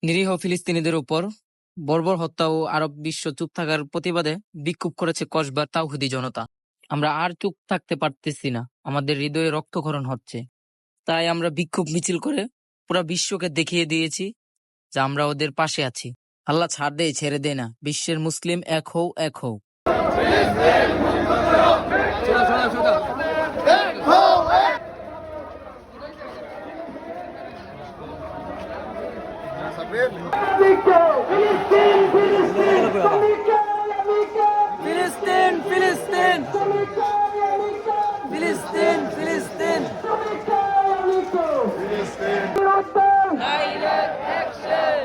নিরীহ ফিলিস্তিনিদের উপর বর্বর হত্যা ও আরব বিশ্ব চুপ থাকার প্রতিবাদে বিক্ষোভ করেছে কসবার তাওহিদি জনতা। আমরা আর চুপ থাকতে পারতেছি না, আমাদের হৃদয়ে রক্তক্ষরণ হচ্ছে। তাই আমরা বিক্ষোভ মিছিল করে পুরো বিশ্বকে দেখিয়ে দিয়েছি যে আমরা ওদের পাশে আছি। আল্লাহ ছাড় দেয়, ছেড়ে দেয় না। বিশ্বের মুসলিম এক হও, এক হও। ফিলিস্তিন, ফিলিস্তিন, ফিলিস্তিন, ফিলিস্তিন, direct action.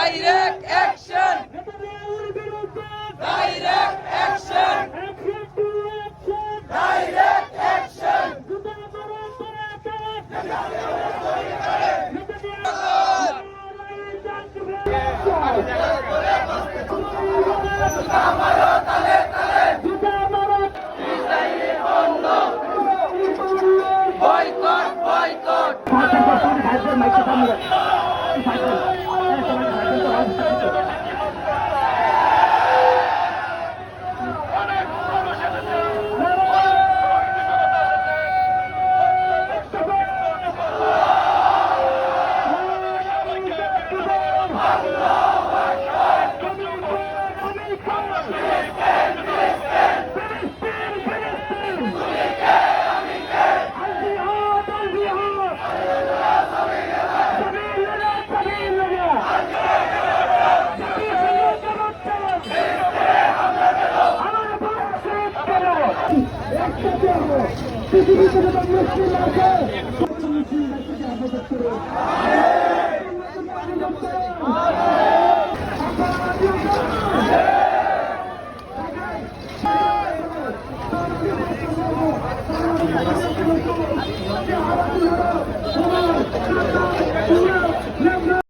Direct action! Direct action! Direct action! Boycott, boycott! পৃথিবীতে মুসলিম আছে